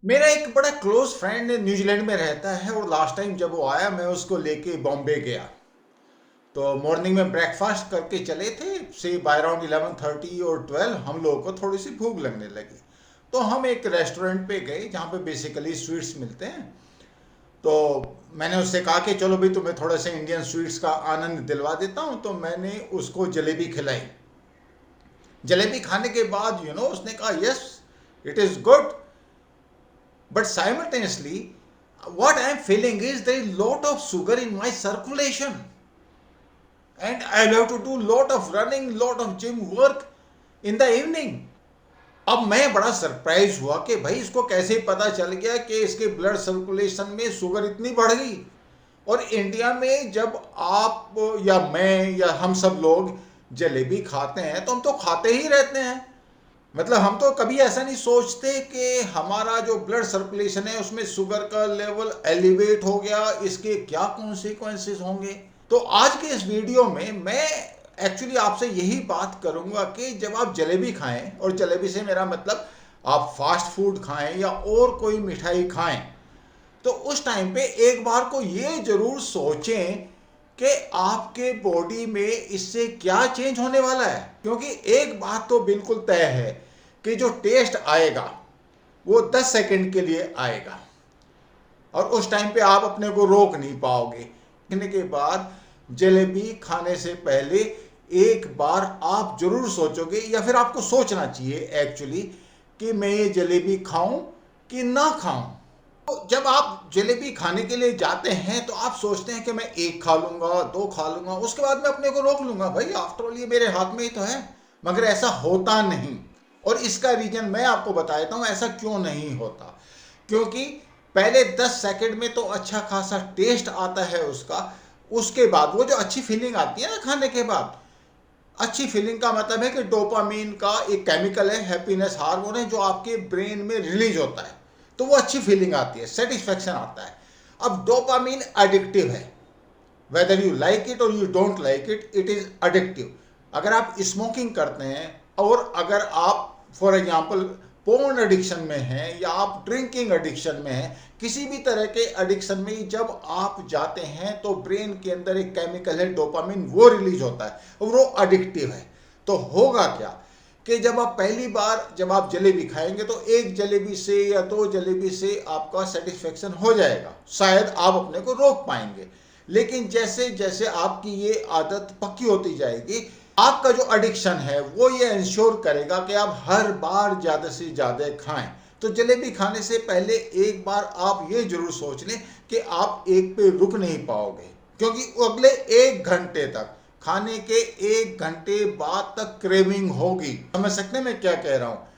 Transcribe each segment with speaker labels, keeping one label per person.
Speaker 1: मेरा एक बड़ा क्लोज फ्रेंड न्यूजीलैंड में रहता है और लास्ट टाइम जब वो आया मैं उसको लेके बॉम्बे गया। तो मॉर्निंग में ब्रेकफास्ट करके चले थे। से बाय अराउंड 11:30 और 12 हम लोगों को थोड़ी सी भूख लगने लगी। तो हम एक रेस्टोरेंट पे गए जहाँ पे बेसिकली स्वीट्स मिलते हैं। तो मैंने उससे कहा कि चलो भाई तुम्हें थोड़ा सा इंडियन स्वीट्स का आनंद दिलवा देता हूँ। तो मैंने उसको जलेबी खिलाई। जलेबी खाने के बाद उसने कहा yes, it is good, but simultaneously what I am feeling is there is lot of sugar in my circulation and I have to do lot of running, lot of gym work in the evening. अब मैं बड़ा surprise हुआ कि भाई इसको कैसे पता चल गया कि इसके ब्लड सर्कुलेशन में शुगर इतनी बढ़ गई। और इंडिया में जब आप या मैं या हम सब लोग जलेबी खाते हैं तो हम तो खाते ही रहते हैं। मतलब हम तो कभी ऐसा नहीं सोचते कि हमारा जो ब्लड सर्कुलेशन है उसमें शुगर का लेवल एलिवेट हो गया, इसके क्या कॉन्सिक्वेंसेस होंगे। तो आज के इस वीडियो में मैं एक्चुअली आपसे यही बात करूंगा कि जब आप जलेबी खाएं, और जलेबी से मेरा मतलब आप फास्ट फूड खाएं या और कोई मिठाई खाएं, तो उस टाइम पे एक बार को ये जरूर सोचें कि आपके बॉडी में इससे क्या चेंज होने वाला है। क्योंकि एक बात तो बिल्कुल तय है कि जो टेस्ट आएगा वो 10 सेकंड के लिए आएगा और उस टाइम पे आप अपने को रोक नहीं पाओगे। खाने के बाद जलेबी खाने से पहले एक बार आप जरूर सोचोगे, या फिर आपको सोचना चाहिए एक्चुअली, कि मैं ये जलेबी खाऊं कि ना खाऊं। तो जब आप जलेबी खाने के लिए जाते हैं तो आप सोचते हैं कि मैं एक खा लूंगा, दो खा लूंगा, उसके बाद मैं अपने को रोक लूंगा, भाई आफ्टर ऑल ये मेरे हाथ में ही तो है। मगर ऐसा होता नहीं। और इसका रीजन मैं आपको बताता हूं ऐसा क्यों नहीं होता। क्योंकि पहले 10 सेकंड में तो अच्छा खासा टेस्ट आता है उसका। उसके बाद वो जो अच्छी फीलिंग आती है ना खाने के बाद, अच्छी फीलिंग का मतलब है कि डोपामीन का एक केमिकल है, हैप्पीनेस हार्मोन है, जो आपके ब्रेन में रिलीज होता है। तो वो अच्छी फीलिंग आती है, सेटिस्फेक्शन आता है। अब डोपामीन एडिक्टिव है, वेदर यू लाइक इट और you don't like it, it is addictive. अगर आप स्मोकिंग करते हैं और अगर आप फॉर एग्जांपल पोर्न एडिक्शन में हैं या आप ड्रिंकिंग एडिक्शन में हैं, किसी भी तरह के एडिक्शन में जब आप जाते हैं तो ब्रेन के अंदर एक केमिकल है डोपामिन, वो रिलीज होता है और वो एडिक्टिव है। तो होगा क्या कि जब आप पहली बार जब आप जलेबी खाएंगे तो एक जलेबी से या दो जलेबी से आपका सेटिस्फेक्शन हो जाएगा, शायद आप अपने को रोक पाएंगे। लेकिन जैसे जैसे आपकी ये आदत पक्की होती जाएगी, आपका जो एडिक्शन है वो ये इंश्योर करेगा कि आप हर बार ज़्यादा से ज़्यादा खाएं। तो जलेबी खाने से पहले एक बार आप ये जरूर सोच लें कि आप एक पे रुक नहीं पाओगे, क्योंकि अगले 1 घंटे तक, खाने के 1 घंटे बाद तक क्रेविंग होगी। समझ सकते हैं मैं क्या कह रहा हूँ।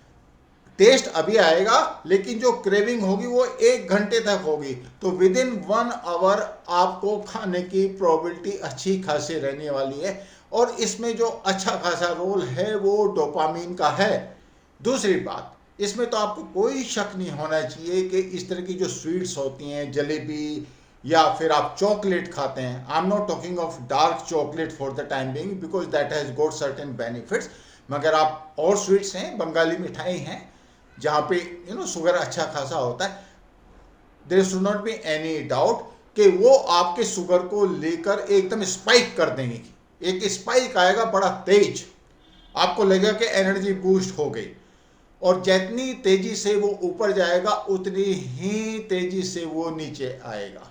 Speaker 1: टेस्ट अभी आएगा लेकिन जो क्रेविंग होगी वो 1 घंटे तक होगी। तो विद इन 1 आवर आपको खाने की प्रोबेबिलिटी अच्छी खासी रहने वाली है। और इसमें जो अच्छा खासा रोल है वो डोपामीन का है। दूसरी बात, इसमें तो आपको कोई शक नहीं होना चाहिए कि इस तरह की जो स्वीट्स होती हैं, जलेबी या फिर आप चॉकलेट खाते हैं, I am not talking of dark chocolate for the time being because that has got certain benefits. मगर आप और स्वीट्स हैं, बंगाली मिठाई हैं जहाँ पे शुगर अच्छा खासा होता है, there should not be any doubt कि वो आपके शुगर को लेकर एकदम स्पाइक कर देंगे। एक स्पाइक आएगा बड़ा तेज, आपको लगेगा कि एनर्जी बूस्ट हो गई। और जितनी तेजी से वो ऊपर जाएगा उतनी ही तेजी से वो नीचे आएगा।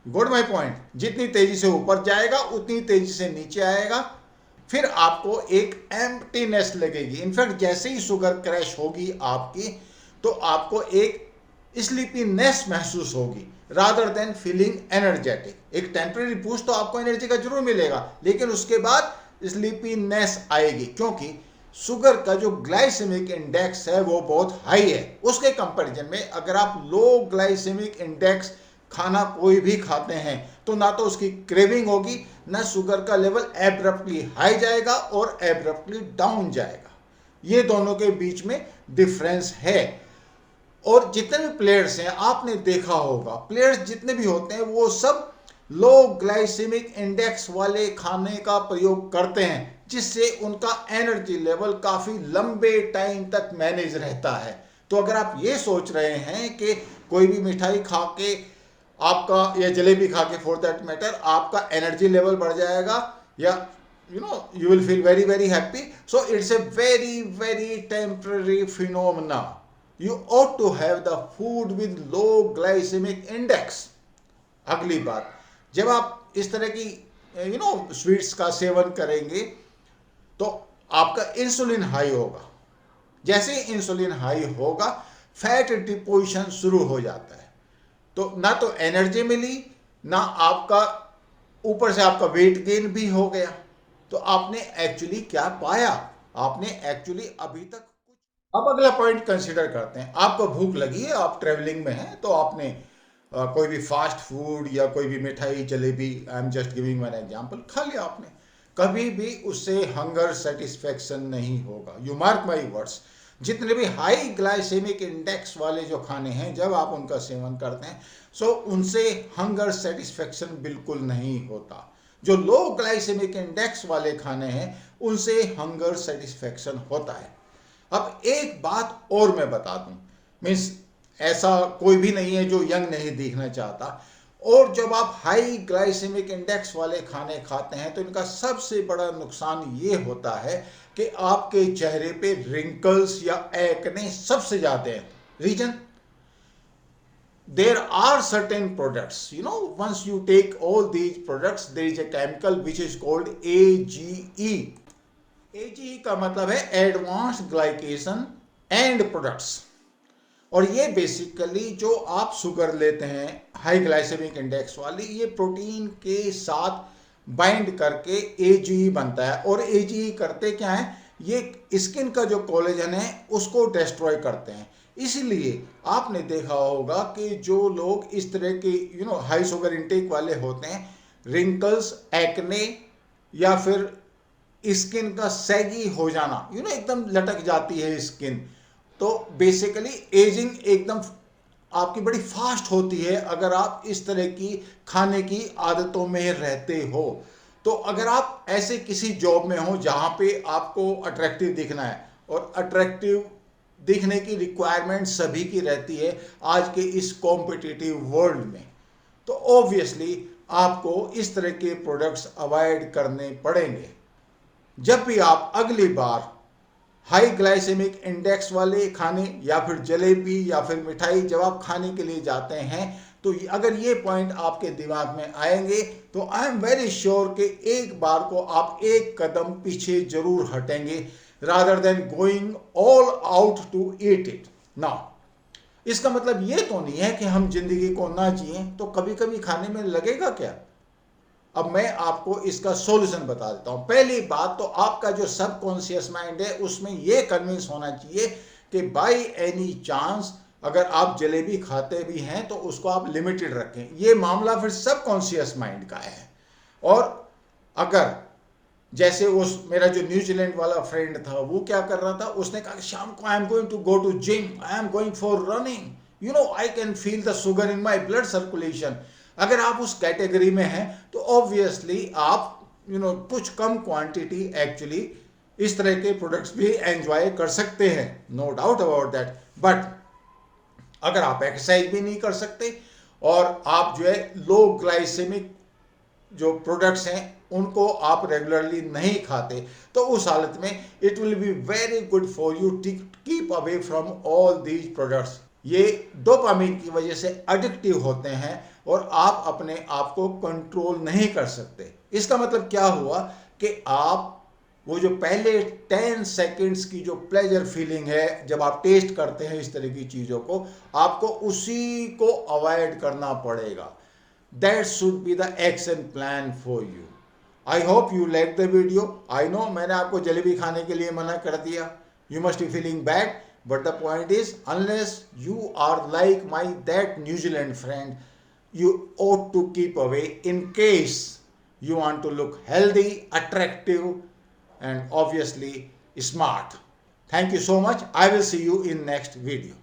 Speaker 1: Good my point. जितनी तेजी से ऊपर जाएगा उतनी तेजी से नीचे आएगा। फिर आपको एक एम्प्टीनेस लगेगी। इनफैक्ट जैसे ही शुगर क्रैश होगी आपकी, तो आपको एक स्लीपीनेस महसूस होगी रादर देन फीलिंग एनर्जेटिक। एक टेम्परेरी बूस्ट तो आपको एनर्जी का जरूर मिलेगा, लेकिन उसके बाद स्लीपीनेस आएगी, क्योंकि शुगर का जो ग्लाइसेमिक इंडेक्स है वो बहुत हाई है। उसके कंपैरिजन में अगर आप लो ग्लाइसेमिक इंडेक्स खाना कोई भी खाते हैं तो ना तो उसकी क्रेविंग होगी, ना शुगर का लेवल एब्रप्टली हाई जाएगा और एब्रप्टली डाउन जाएगा। ये दोनों के बीच में डिफरेंस है। और जितने भी प्लेयर्स हैं आपने देखा होगा, प्लेयर्स जितने भी होते हैं वो सब लो ग्लाइसेमिक इंडेक्स वाले खाने का प्रयोग करते हैं, जिससे उनका एनर्जी लेवल काफी लंबे टाइम तक मैनेज रहता है। तो अगर आप ये सोच रहे हैं कि कोई भी मिठाई खा के आपका, या जलेबी खा के फॉर दैट मैटर, आपका एनर्जी लेवल बढ़ जाएगा, या you will feel very very happy, so it's a very very temporary phenomena. You ought to have the food with low glycemic index. अगली बात, जब आप इस तरह की स्वीट्स का सेवन करेंगे तो आपका इंसुलिन हाई होगा। जैसे इंसुलिन हाई होगा, फैट डिपोजिशन शुरू हो जाता है, तो ना तो एनर्जी मिली, ना आपका ऊपर से आपका वेट गेन भी हो गया। तो आपने एक्चुअली क्या पाया? आपने एक्चुअली अभी तक कुछ। अब अगला पॉइंट कंसीडर करते हैं। आपको भूख लगी है, आप ट्रेवलिंग में हैं, तो आपने कोई भी फास्ट फूड या कोई भी मिठाई, jalebi, I am just giving an example, खा लिया आपने। कभी भी उससे हंगर सेटिस्फेक्शन नहीं होगा। यू मार्क माई वर्ड्स, जितने भी हाई ग्लाइसेमिक इंडेक्स वाले जो खाने हैं, जब आप उनका सेवन करते हैं, सो उनसे हंगर सेटिस्फेक्शन बिल्कुल नहीं होता। जो लो ग्लाइसेमिक इंडेक्स वाले खाने हैं, उनसे हंगर सेटिस्फेक्शन होता है। अब एक बात और मैं बता दूं, मीन्स ऐसा कोई भी नहीं है जो यंग नहीं दिखना चाहता, और जब आप हाई ग्लाइसेमिक इंडेक्स वाले खाने खाते हैं तो इनका सबसे बड़ा नुकसान ये होता है कि आपके चेहरे पे रिंकल्स या एक्ने सबसे ज्यादा हैं। Reason, there are certain products, once you take all these products, there is a chemical which is called AGE. AGE का मतलब है एडवांस्ड ग्लाइकेशन एंड प्रोडक्ट्स, और ये बेसिकली जो आप शुगर लेते हैं हाई ग्लाइसेमिक इंडेक्स वाली, ये प्रोटीन के साथ बाइंड करके AGE बनता है। और AGE करते क्या है, ये स्किन का जो कोलेजन है उसको डिस्ट्रॉय करते हैं। इसलिए आपने देखा होगा कि जो लोग इस तरह के हाई शुगर इनटेक वाले होते हैं, रिंकल्स, एक्ने, या फिर स्किन का सैगी हो जाना, एकदम लटक जाती है स्किन, तो बेसिकली एजिंग एकदम आपकी बड़ी फास्ट होती है अगर आप इस तरह की खाने की आदतों में रहते हो। तो अगर आप ऐसे किसी जॉब में हो जहां पे आपको अट्रैक्टिव दिखना है, और अट्रैक्टिव दिखने की रिक्वायरमेंट सभी की रहती है आज के इस कॉम्पिटिटिव वर्ल्ड में, तो ऑब्वियसली आपको इस तरह के प्रोडक्ट्स अवॉइड करने पड़ेंगे। जब भी आप अगली बार हाई ग्लाइसेमिक इंडेक्स वाले खाने या फिर जलेबी या फिर मिठाई जब आप खाने के लिए जाते हैं, तो अगर ये पॉइंट आपके दिमाग में आएंगे तो आई एम वेरी श्योर कि एक बार को आप एक कदम पीछे जरूर हटेंगे, rather than going all out to eat it. Now इसका मतलब ये तो नहीं है कि हम जिंदगी को ना जिए, तो कभी कभी खाने में लगेगा क्या? अब मैं आपको इसका सॉल्यूशन बता देता हूं। पहली बात तो आपका जो सबकॉन्शियस माइंड है उसमें यह कन्विंस होना चाहिए कि बाय एनी चांस अगर आप जलेबी खाते भी हैं तो उसको आप लिमिटेड रखें। ये मामला फिर सबकॉन्शियस माइंड का है। और अगर जैसे उस मेरा जो न्यूजीलैंड वाला फ्रेंड था, वो क्या कर रहा था, उसने कहा शाम को I am going to go to gym, I am going for running, I can feel the sugar in my blood circulation. अगर आप उस कैटेगरी में हैं तो ऑब्वियसली आप कुछ कम क्वांटिटी एक्चुअली इस तरह के प्रोडक्ट्स भी एंजॉय कर सकते हैं, no doubt about that. But अगर आप एक्सरसाइज भी नहीं कर सकते और आप जो है लो ग्लाइसेमिक जो प्रोडक्ट्स हैं उनको आप रेगुलरली नहीं खाते, तो उस हालत में it will be very good for you to keep away from all these products. ये डोपामिन की वजह से एडिक्टिव होते हैं और आप अपने आप को कंट्रोल नहीं कर सकते। इसका मतलब क्या हुआ कि आप वो जो पहले 10 सेकेंड्स की जो प्लेजर फीलिंग है जब आप टेस्ट करते हैं इस तरह की चीज़ों को, आपको उसी को अवॉइड करना पड़ेगा। That should be the action plan for you. I hope you like the video. I know मैंने आपको जलेबी खाने के लिए मना कर दिया. You must be feeling bad. But the point is, unless you are like that New Zealand friend, you ought to keep away in case you want to look healthy, attractive, and obviously smart. Thank you so much. I will see you in next video.